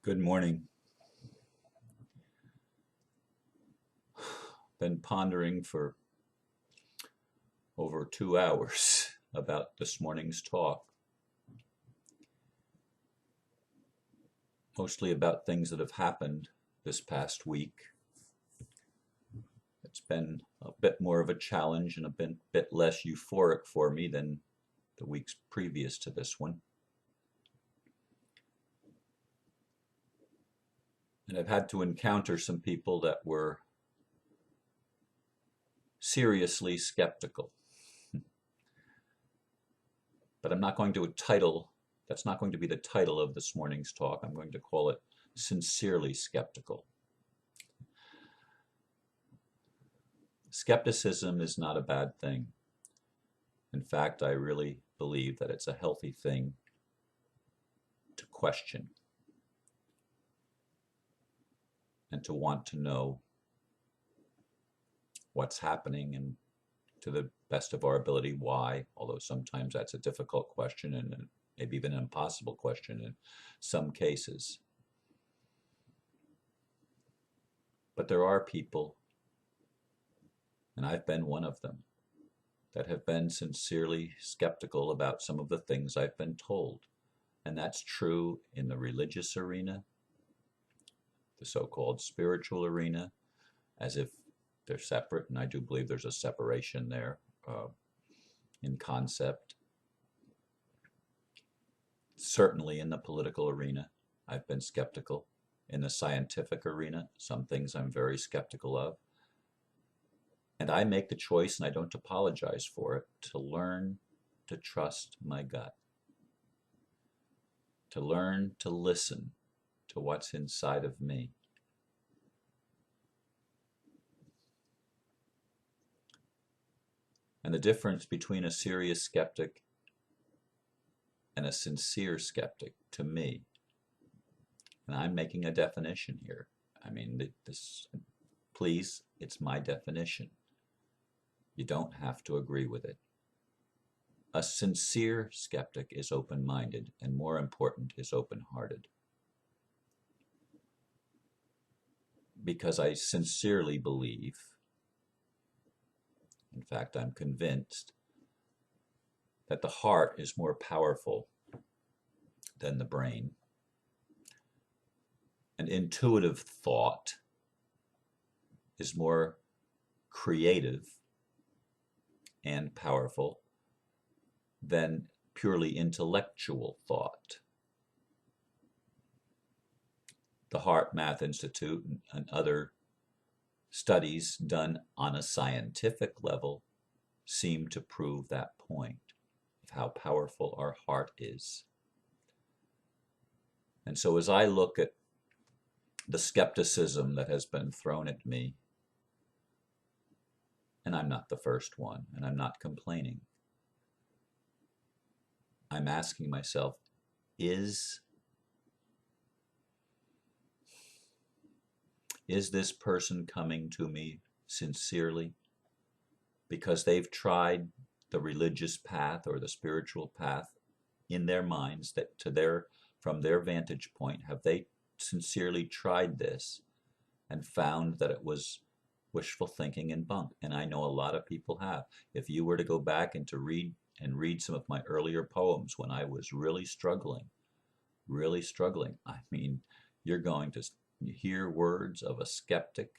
Good morning. Been pondering for over 2 hours about this morning's talk, mostly about things that have happened this past week. It's been a bit more of a challenge and a bit less euphoric for me than the weeks previous to this one. And I've had to encounter some people that were seriously skeptical. But I'm not going to that's not going to be the title of this morning's talk. I'm going to call it Sincerely Skeptical. Skepticism is not a bad thing. In fact, I really believe that it's a healthy thing to question and to want to know what's happening and to the best of our ability why, although sometimes that's a difficult question and maybe even an impossible question in some cases. But there are people, and I've been one of them, that have been sincerely skeptical about some of the things I've been told. And that's true in the religious arena, the so-called spiritual arena, as if they're separate, and I do believe there's a separation there in concept. Certainly in the political arena, I've been skeptical. In the scientific arena, some things I'm very skeptical of. And I make the choice, and I don't apologize for it, to learn to trust my gut, to learn to listen to what's inside of me. And the difference between a serious skeptic and a sincere skeptic, to me, and I'm making a definition here. I mean, please, it's my definition. You don't have to agree with it. A sincere skeptic is open-minded, and more important, is open-hearted. Because I sincerely believe, in fact, I'm convinced, that the heart is more powerful than the brain. And intuitive thought is more creative and powerful than purely intellectual thought. The Heart Math Institute and other studies done on a scientific level seem to prove that point of how powerful our heart is. And so as I look at the skepticism that has been thrown at me, and I'm not the first one, and I'm not complaining, I'm asking myself, is this person coming to me sincerely because they've tried the religious path or the spiritual path in their minds, that from their vantage point, have they sincerely tried this and found that it was wishful thinking and bunk? And I know a lot of people have. If you were to go back and to read some of my earlier poems when I was really struggling, I mean, you're going to hear words of a skeptic,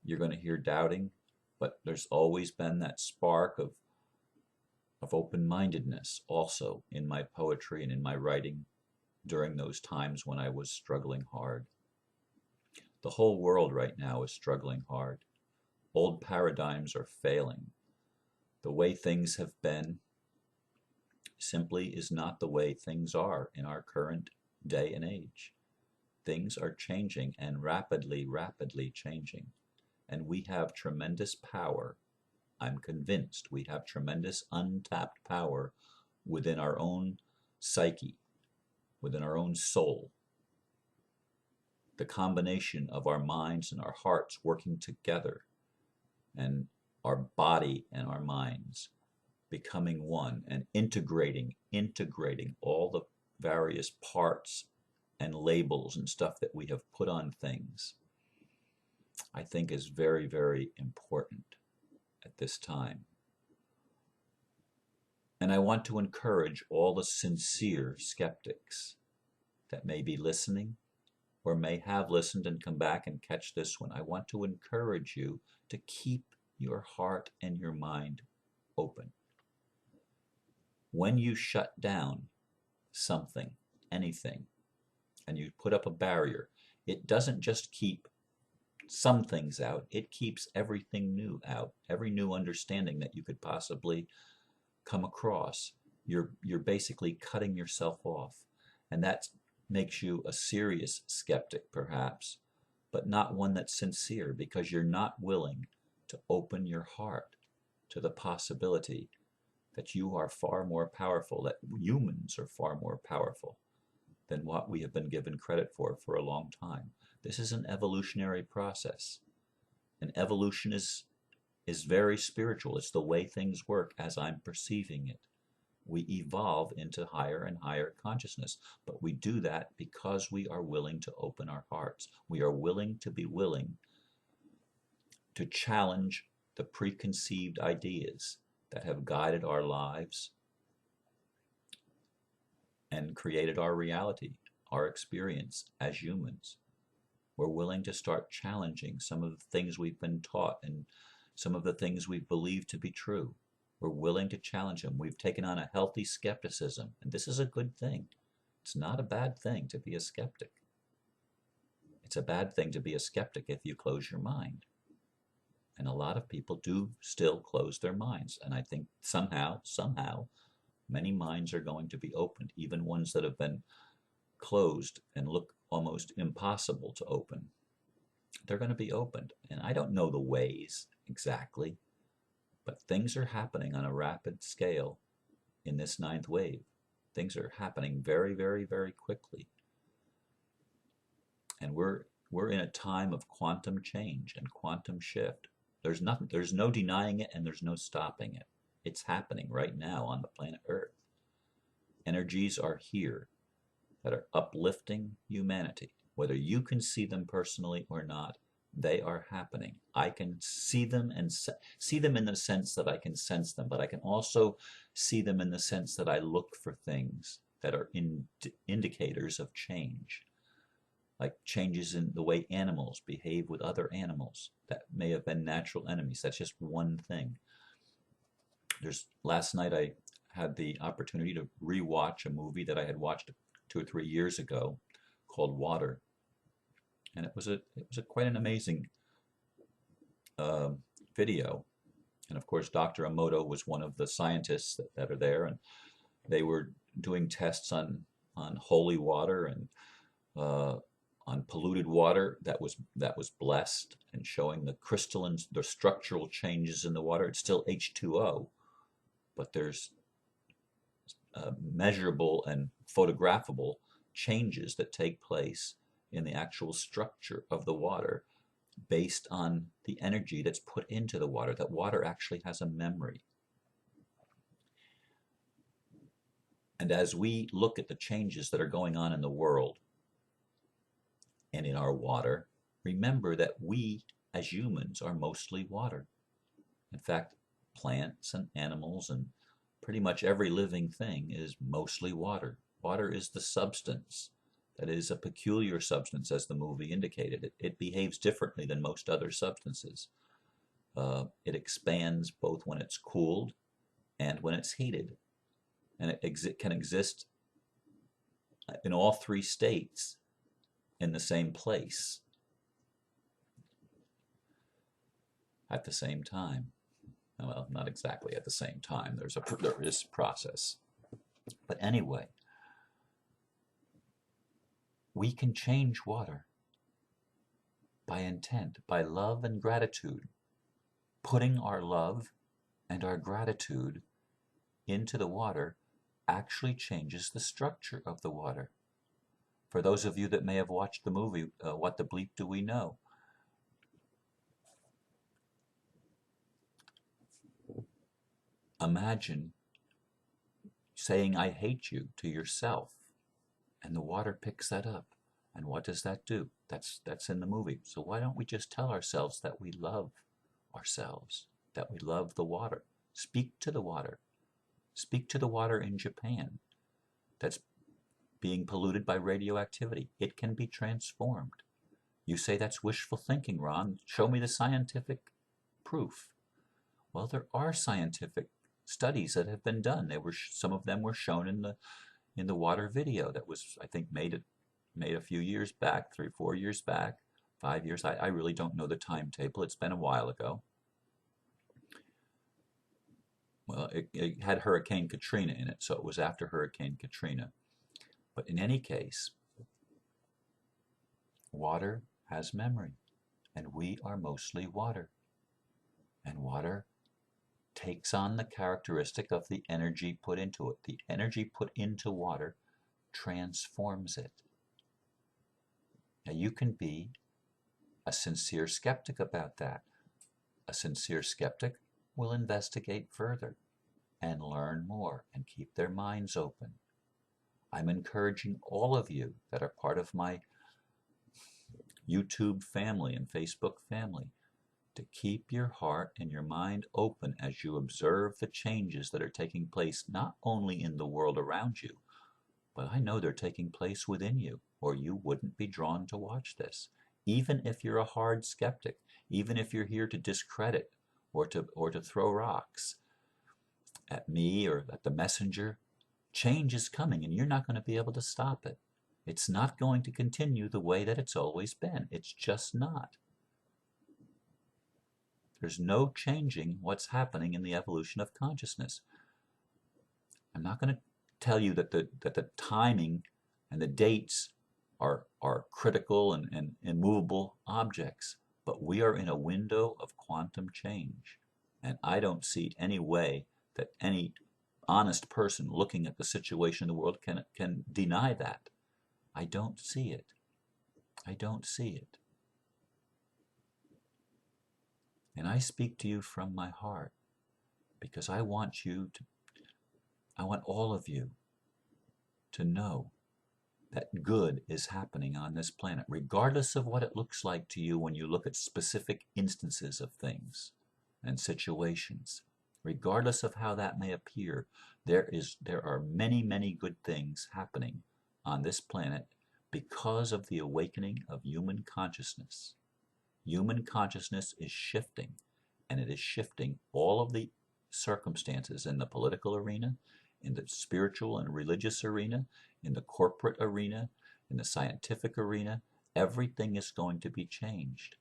you're going to hear doubting, but there's always been that spark of open-mindedness also in my poetry and in my writing during those times when I was struggling hard. The whole world right now is struggling hard. Old paradigms are failing. The way things have been simply is not the way things are in our current day and age. Things are changing, and rapidly, rapidly changing. And we have tremendous power. I'm convinced we have tremendous untapped power within our own psyche, within our own soul. The combination of our minds and our hearts working together, and our body and our minds becoming one, and integrating all the various parts and labels and stuff that we have put on things, I think is very, very important at this time. And I want to encourage all the sincere skeptics that may be listening or may have listened and come back and catch this one. I want to encourage you to keep your heart and your mind open. When you shut down something, anything, and you put up a barrier, it doesn't just keep some things out, it keeps everything new out, every new understanding that you could possibly come across. You're basically cutting yourself off, and that makes you a serious skeptic perhaps, but not one that's sincere, because you're not willing to open your heart to the possibility that you are far more powerful, that humans are far more powerful than what we have been given credit for a long time. This is an evolutionary process. And evolution is very spiritual. It's the way things work as I'm perceiving it. We evolve into higher and higher consciousness, but we do that because we are willing to open our hearts. We are willing to challenge the preconceived ideas that have guided our lives and created our reality, our experience as humans. We're willing to start challenging some of the things we've been taught and some of the things we believe to be true. We're willing to challenge them. We've taken on a healthy skepticism, and this is a good thing. It's not a bad thing to be a skeptic. It's a bad thing to be a skeptic if you close your mind. And a lot of people do still close their minds. And I think somehow, many minds are going to be opened, even ones that have been closed and look almost impossible to open. They're going to be opened. And I don't know the ways exactly, but things are happening on a rapid scale in this ninth wave. Things are happening very, very, very quickly. And we're in a time of quantum change and quantum shift. There's no denying it, and there's no stopping it. It's happening right now on the planet Earth. Energies are here that are uplifting humanity. Whether you can see them personally or not, they are happening. I can see them and see them in the sense that I can sense them, but I can also see them in the sense that I look for things that are indicators of change, like changes in the way animals behave with other animals that may have been natural enemies. That's just one thing. Last night I had the opportunity to rewatch a movie that I had watched 2 or 3 years ago called Water, and it was quite an amazing video. And of course, Dr. Emoto was one of the scientists that are there, and they were doing tests on holy water and on polluted water that was blessed, and showing the structural changes in the water. It's still H2O, but there's measurable and photographable changes that take place in the actual structure of the water based on the energy that's put into the water. That water actually has a memory. And as we look at the changes that are going on in the world and in our water, remember that we as humans are mostly water. In fact, plants and animals and pretty much every living thing is mostly water. Water is the substance. That is a peculiar substance, as the movie indicated. It behaves differently than most other substances. It expands both when it's cooled and when it's heated. And it can exist in all 3 states in the same place at the same time. Well, not exactly at the same time. There is process. But anyway, we can change water by intent, by love and gratitude. Putting our love and our gratitude into the water actually changes the structure of the water. For those of you that may have watched the movie, What the Bleep Do We Know? Imagine saying I hate you to yourself And the water picks that up. And what does that do? That's in the movie. So why don't we just tell ourselves that we love ourselves, that we love the water? Speak to the water. Speak to the water in Japan that's being polluted by radioactivity. It can be transformed. You say that's wishful thinking, Ron. Show me the scientific proof. Well, there are scientific studies that have been done. Some of them were shown in the water video that was, I think, made a few years back, 3, 4 years back, 5 years. I really don't know the timetable. It's been a while ago. Well, it had Hurricane Katrina in it, so it was after Hurricane Katrina. But in any case, water has memory, and we are mostly water. And water takes on the characteristic of the energy put into it. The energy put into water transforms it. Now, you can be a sincere skeptic about that. A sincere skeptic will investigate further and learn more and keep their minds open. I'm encouraging all of you that are part of my YouTube family and Facebook family to keep your heart and your mind open as you observe the changes that are taking place not only in the world around you, but I know they're taking place within you, or you wouldn't be drawn to watch this. Even if you're a hard skeptic, even if you're here to discredit or to throw rocks at me or at the messenger, change is coming and you're not going to be able to stop it. It's not going to continue the way that it's always been. It's just not. There's no changing what's happening in the evolution of consciousness. I'm not going to tell you that the timing and the dates are critical and immovable objects, but we are in a window of quantum change. And I don't see any way that any honest person looking at the situation in the world can deny that. I don't see it. I don't see it. And I speak to you from my heart because I want all of you to know that good is happening on this planet, regardless of what it looks like to you when you look at specific instances of things and situations. Regardless of how that may appear, there are many, many good things happening on this planet because of the awakening of human consciousness. Human consciousness is shifting, and it is shifting all of the circumstances in the political arena, in the spiritual and religious arena, in the corporate arena, in the scientific arena. Everything is going to be changed.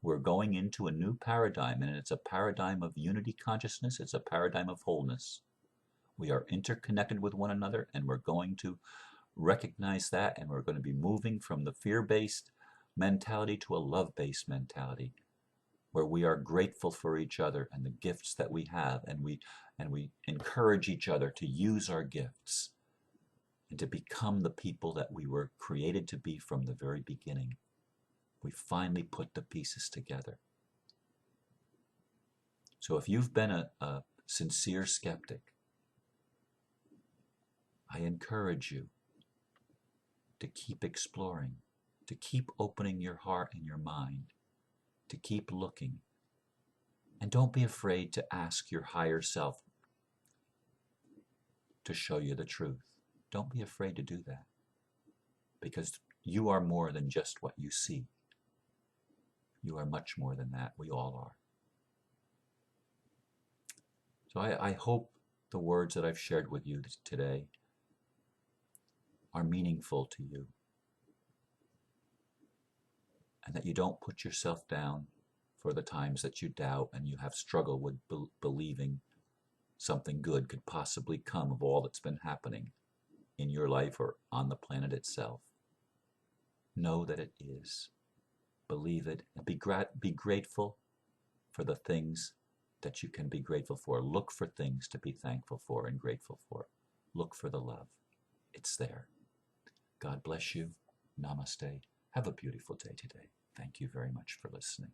We're going into a new paradigm, and it's a paradigm of unity consciousness. It's a paradigm of wholeness. We are interconnected with one another, and we're going to recognize that, and we're going to be moving from the fear-based mentality to a love-based mentality, where we are grateful for each other and the gifts that we have, and we encourage each other to use our gifts and to become the people that we were created to be from the very beginning. We finally put the pieces together. So if you've been a sincere skeptic, I encourage you to keep exploring, to keep opening your heart and your mind, to keep looking. And don't be afraid to ask your higher self to show you the truth. Don't be afraid to do that, because you are more than just what you see. You are much more than that. We all are. So I hope the words that I've shared with you today are meaningful to you, and that you don't put yourself down for the times that you doubt and you have struggled with believing something good could possibly come of all that's been happening in your life or on the planet itself. Know that it is. Believe it, and be grateful for the things that you can be grateful for. Look for things to be thankful for and grateful for. Look for the love. It's there. God bless you. Namaste. Have a beautiful day today. Thank you very much for listening.